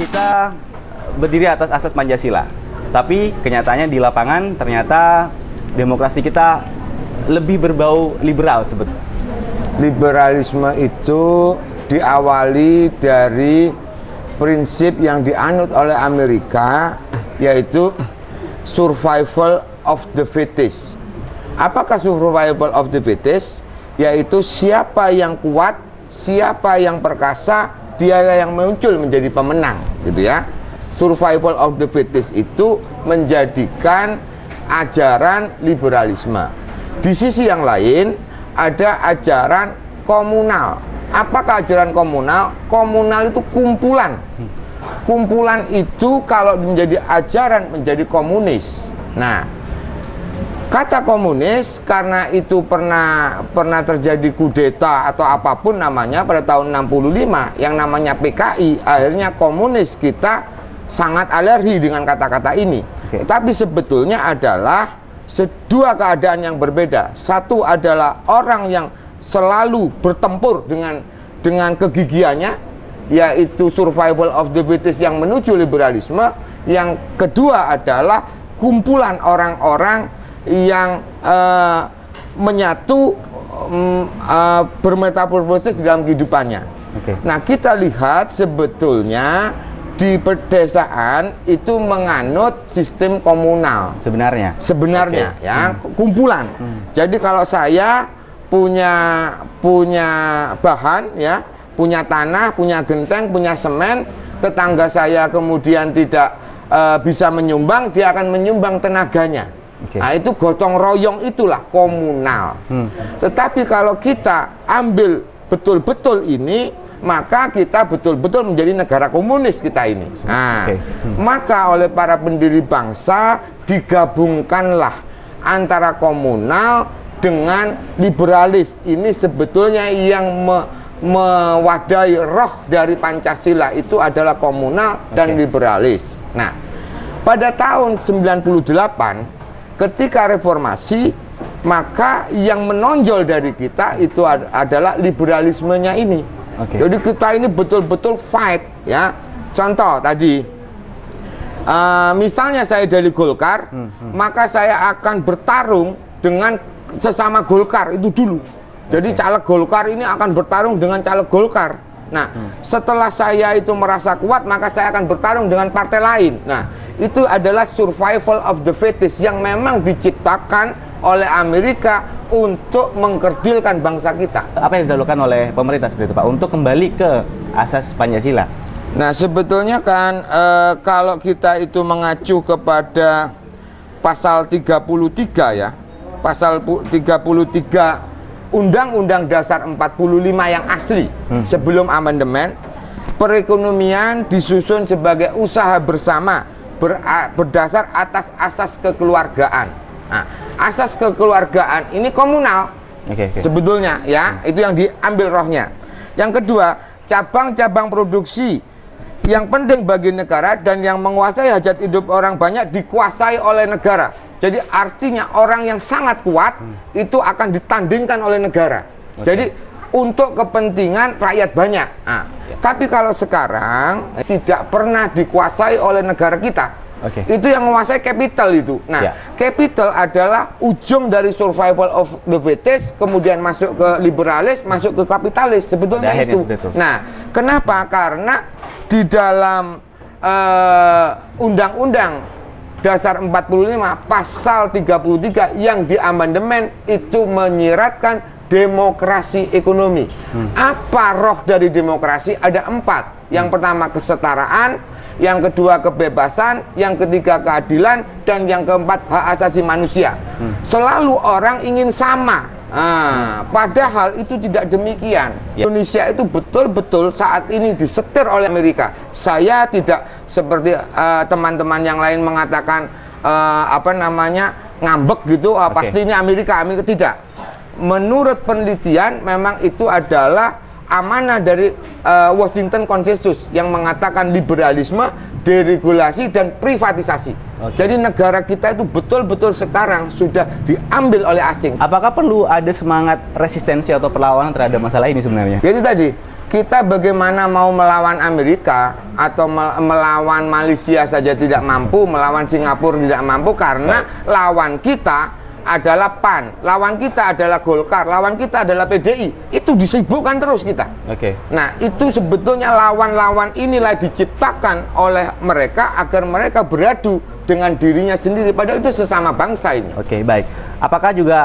kita berdiri atas asas Pancasila, tapi kenyataannya di lapangan ternyata demokrasi kita lebih berbau liberal sebetulnya. Liberalisme itu diawali dari prinsip yang dianut oleh Amerika, yaitu survival of the fittest. Apakah survival of the fittest? Yaitu siapa yang kuat, siapa yang perkasa, dia yang muncul menjadi pemenang, gitu ya. Survival of the fittest itu menjadikan ajaran liberalisme. Di sisi yang lain ada ajaran komunal. Apakah ajaran komunal? Komunal itu kumpulan. Kumpulan itu kalau menjadi ajaran menjadi komunis. Nah, kata komunis karena itu pernah terjadi kudeta atau apapun namanya pada tahun 65 yang namanya PKI, akhirnya komunis kita sangat alergi dengan kata-kata ini. Tapi sebetulnya adalah dua keadaan yang berbeda. Satu adalah orang yang selalu bertempur dengan kegigihannya, yaitu survival of the fittest yang menuju liberalisme. Yang kedua adalah kumpulan orang-orang yang menyatu, bermetamorfosis dalam kehidupannya. Nah, kita lihat sebetulnya di pedesaan itu menganut sistem komunal sebenarnya ya, kumpulan. Jadi kalau saya punya bahan ya, punya tanah, punya genteng, punya semen, tetangga saya kemudian tidak bisa menyumbang, dia akan menyumbang tenaganya. Nah, itu gotong royong, itulah komunal. Tetapi kalau kita ambil betul-betul ini, maka kita betul-betul menjadi negara komunis kita ini. Nah, maka oleh para pendiri bangsa digabungkanlah antara komunal dengan liberalis. Ini sebetulnya yang mewadahi roh dari Pancasila itu adalah komunal dan liberalis. Nah, pada tahun 98 ketika reformasi, maka yang menonjol dari kita itu adalah liberalismenya ini. Jadi kita ini betul-betul fight ya. Contoh tadi, misalnya saya dari Golkar, maka saya akan bertarung dengan sesama Golkar itu dulu. Jadi caleg Golkar ini akan bertarung dengan caleg Golkar. Nah, setelah saya itu merasa kuat, maka saya akan bertarung dengan partai lain. Nah, itu adalah survival of the fittest yang memang diciptakan oleh Amerika untuk mengkerdilkan bangsa kita. Apa yang dilakukan oleh pemerintah seperti itu, Pak, untuk kembali ke asas Pancasila? Nah, sebetulnya kan kalau kita itu mengacu kepada pasal 33 ya, pasal 33 Undang-Undang Dasar 45 yang asli sebelum amandemen, perekonomian disusun sebagai usaha bersama berdasar atas asas kekeluargaan. Nah, asas kekeluargaan ini komunal sebetulnya ya, itu yang diambil rohnya. Yang kedua, cabang-cabang produksi yang penting bagi negara dan yang menguasai hajat hidup orang banyak dikuasai oleh negara. Jadi artinya orang yang sangat kuat itu akan ditandingkan oleh negara. Jadi untuk kepentingan rakyat banyak. Nah, tapi kalau sekarang tidak pernah dikuasai oleh negara kita. Itu yang menguasai capital itu. Nah, capital adalah ujung dari survival of the fittest, kemudian masuk ke liberalis, masuk ke kapitalis. Sebetulnya itu. Nah, kenapa? Karena di dalam Undang-Undang Dasar 45 pasal 33 yang diamandemen itu menyiratkan demokrasi ekonomi. Apa roh dari demokrasi? Ada 4. Yang pertama kesetaraan, yang kedua kebebasan, yang ketiga keadilan, dan yang keempat hak asasi manusia. Selalu orang ingin sama. Padahal itu tidak demikian. Indonesia itu betul-betul saat ini disetir oleh Amerika. Saya tidak seperti teman-teman yang lain mengatakan ngambek gitu, pasti ini Amerika tidak. Menurut penelitian memang itu adalah amanah dari Washington Consensus yang mengatakan liberalisme, deregulasi, dan privatisasi. Jadi negara kita itu betul-betul sekarang sudah diambil oleh asing. Apakah perlu ada semangat resistensi atau perlawanan terhadap masalah ini sebenarnya? Jadi tadi, kita bagaimana mau melawan Amerika atau melawan Malaysia saja tidak mampu, melawan Singapura tidak mampu, karena lawan kita adalah PAN, lawan kita adalah Golkar, lawan kita adalah PDI. Itu disibukkan terus kita. Nah, itu sebetulnya lawan-lawan inilah diciptakan oleh mereka agar mereka beradu dengan dirinya sendiri, padahal itu sesama bangsa ini. Baik. Apakah juga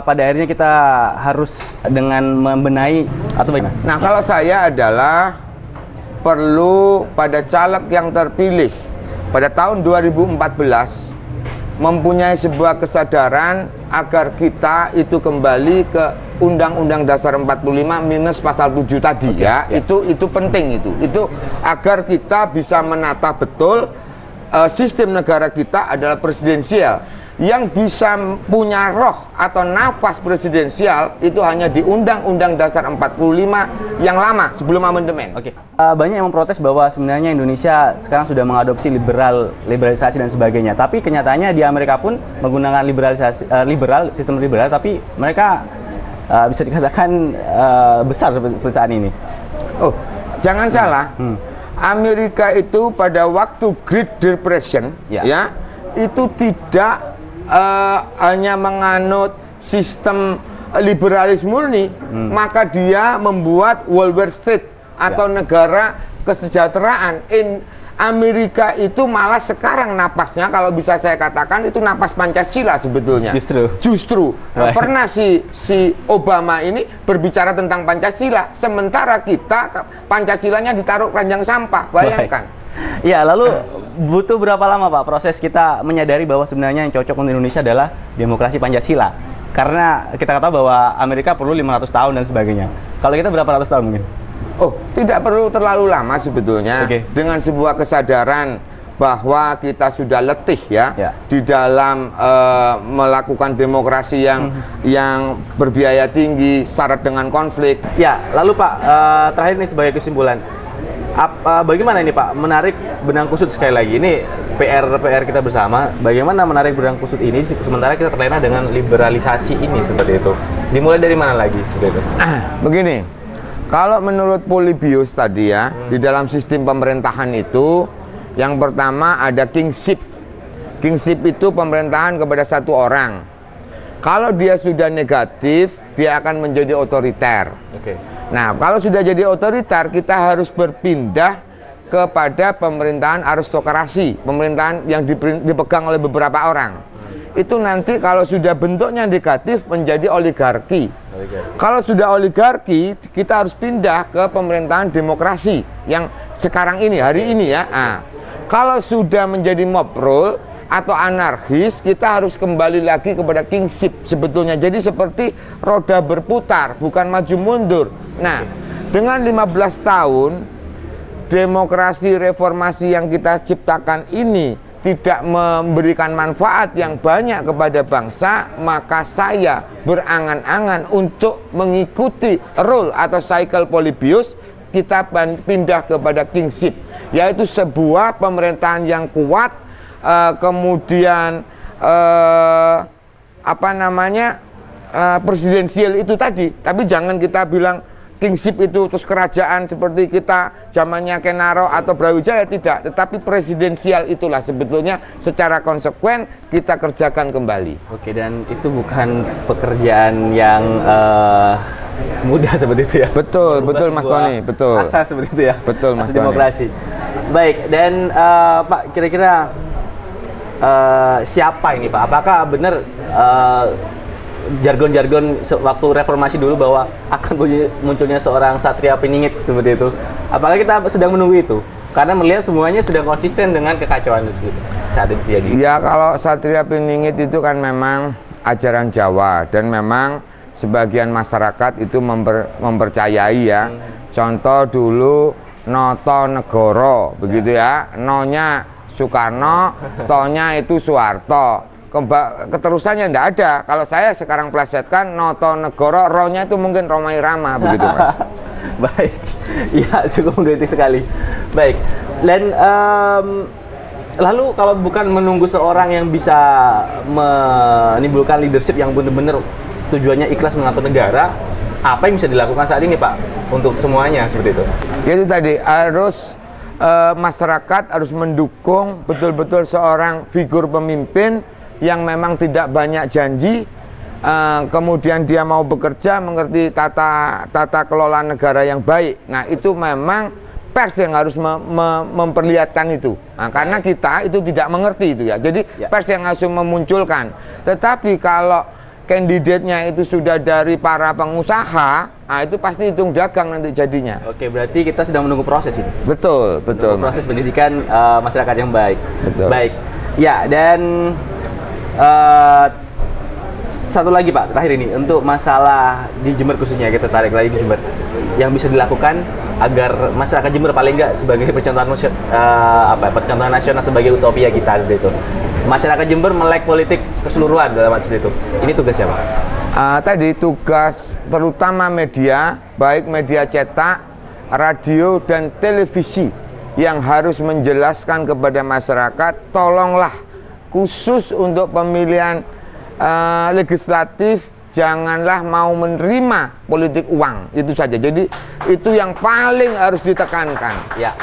pada akhirnya kita harus dengan membenahi atau bagaimana? Nah, kalau saya adalah perlu pada caleg yang terpilih pada tahun 2014 mempunyai sebuah kesadaran agar kita itu kembali ke Undang-Undang Dasar 45 minus pasal 7 tadi, itu penting, itu agar kita bisa menata betul sistem negara kita adalah presidensial. Yang bisa punya roh atau nafas presidensial itu hanya di Undang-Undang Dasar 45 yang lama sebelum amandemen. Banyak yang memprotes bahwa sebenarnya Indonesia sekarang sudah mengadopsi liberalisasi dan sebagainya. Tapi kenyataannya di Amerika pun menggunakan sistem liberal, tapi mereka bisa dikatakan besar seperti saat ini. Oh, jangan salah. Amerika itu pada waktu Great Depression itu tidak hanya menganut sistem liberalis murni, maka dia membuat welfare state atau negara kesejahteraan. Amerika itu malah sekarang napasnya, kalau bisa saya katakan, itu napas Pancasila sebetulnya. Justru pernah si Obama ini berbicara tentang Pancasila, sementara kita Pancasilanya ditaruh keranjang sampah. Bayangkan. Ya, lalu butuh berapa lama Pak proses kita menyadari bahwa sebenarnya yang cocok untuk Indonesia adalah demokrasi Pancasila? Karena kita tahu bahwa Amerika perlu 500 tahun dan sebagainya. Kalau kita berapa ratus tahun mungkin? Oh, tidak perlu terlalu lama sebetulnya. Dengan sebuah kesadaran bahwa kita sudah letih di dalam melakukan demokrasi yang berbiaya tinggi, syarat dengan konflik. Ya, lalu Pak, terakhir nih sebagai kesimpulan, bagaimana ini Pak menarik benang kusut sekali lagi? Ini PR kita bersama. Bagaimana menarik benang kusut ini sementara kita terlena dengan liberalisasi ini seperti itu? Dimulai dari mana lagi seperti itu? Begini, kalau menurut Polybius tadi di dalam sistem pemerintahan itu, yang pertama ada kingship. Kingship itu pemerintahan kepada satu orang. Kalau dia sudah negatif, dia akan menjadi otoriter. Nah, kalau sudah jadi otoriter, kita harus berpindah kepada pemerintahan aristokrasi, pemerintahan yang dipegang oleh beberapa orang. Itu nanti kalau sudah bentuknya negatif menjadi oligarki. Kalau sudah oligarki, kita harus pindah ke pemerintahan demokrasi yang sekarang ini, hari ini kalau sudah menjadi mob rule atau anarkis, kita harus kembali lagi kepada kingship sebetulnya. Jadi seperti roda berputar, bukan maju mundur. Nah, dengan 15 tahun demokrasi reformasi yang kita ciptakan ini tidak memberikan manfaat yang banyak kepada bangsa, maka saya berangan-angan untuk mengikuti rule atau cycle Polybius. Kita pindah kepada kingship, yaitu sebuah pemerintahan yang kuat, kemudian presidensial itu tadi. Tapi jangan kita bilang kingship itu terus kerajaan seperti kita zamannya Kenaro atau Brawijaya, tidak, tetapi presidensial itulah sebetulnya secara konsekuen kita kerjakan kembali. Dan itu bukan pekerjaan yang mudah seperti itu ya. Betul Mas Tony, betul. Asas seperti itu ya. Betul Mas Tony. Demokrasi. Baik, dan Pak, kira-kira siapa ini Pak? Apakah benar jargon-jargon waktu reformasi dulu bahwa akan munculnya seorang Satria Piningit seperti itu? Apakah kita sedang menunggu itu? Karena melihat semuanya sudah konsisten dengan kekacauan itu saat itu jadi. Ya, kalau Satria Piningit itu kan memang ajaran Jawa, dan memang sebagian masyarakat itu mempercayai ya. Contoh dulu Noto Negoro begitu ya, no-nya Soekarno, to-nya itu Soeharto. Keterusannya tidak ada. Kalau saya sekarang plesetkan Noto Negoro, ro-nya itu mungkin Romai Rama begitu Mas. Baik, ya cukup mengkritik sekali. Baik, dan lalu kalau bukan menunggu seorang yang bisa menimbulkan leadership yang benar-benar tujuannya ikhlas mengatur negara, apa yang bisa dilakukan saat ini Pak? untuk semuanya seperti itu. Itu tadi harus masyarakat harus mendukung betul-betul seorang figur pemimpin yang memang tidak banyak janji, kemudian dia mau bekerja, mengerti tata kelola negara yang baik. Nah, itu memang pers yang harus memperlihatkan itu. Nah, karena kita itu tidak mengerti itu ya. Jadi pers yang harus memunculkan. Tetapi kalau kandidatnya itu sudah dari para pengusaha, nah itu pasti hitung dagang nanti jadinya. Oke, berarti kita sedang menunggu proses ini. Betul, betul. Menunggu proses pendidikan masyarakat yang baik. Betul. Baik. Ya, dan satu lagi Pak, terakhir ini untuk masalah di Jember khususnya, kita tarik lagi di Jember, yang bisa dilakukan agar masyarakat Jember paling nggak sebagai percontohan percontohan nasional sebagai utopia kita gitu. Masyarakat Jember melek politik keseluruhan dalam arti seperti itu. Ini tugasnya Pak. Tadi tugas terutama media, baik media cetak, radio dan televisi yang harus menjelaskan kepada masyarakat, tolonglah khusus untuk pemilihan legislatif janganlah mau menerima politik uang, itu saja. Jadi itu yang paling harus ditekankan. Ya.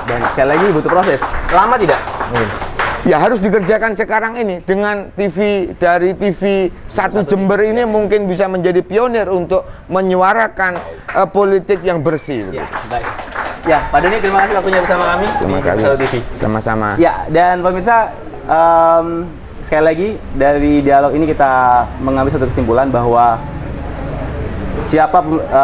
Dan sekali lagi butuh proses. Lama tidak? Ya harus dikerjakan sekarang ini dengan TV dari TV 1 Jember ini mungkin bisa menjadi pionir untuk menyuarakan politik yang bersih. Ya, baik. Ya, Pak Doni terima kasih waktunya bersama kami Terima di kasih. Satu TV. Sama-sama. Ya, dan pemirsa sekali lagi dari dialog ini kita mengambil satu kesimpulan bahwa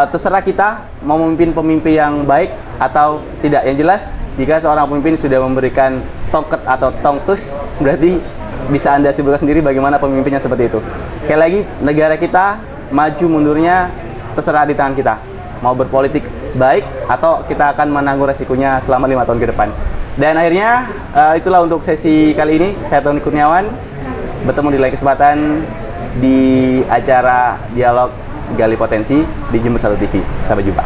terserah kita mau memimpin pemimpin yang baik atau tidak. Yang jelas jika seorang pemimpin sudah memberikan tongkat atau tongtus, berarti bisa Anda simpulkan sendiri bagaimana pemimpinnya seperti itu. Sekali lagi, negara kita maju mundurnya terserah di tangan kita. Mau berpolitik baik atau kita akan menanggung resikonya selama 5 tahun ke depan. Dan akhirnya itulah untuk sesi kali ini. Saya Tony Kurniawan, bertemu di lain kesempatan di acara Dialog Gali Potensi di Jember Satu TV. Sampai jumpa.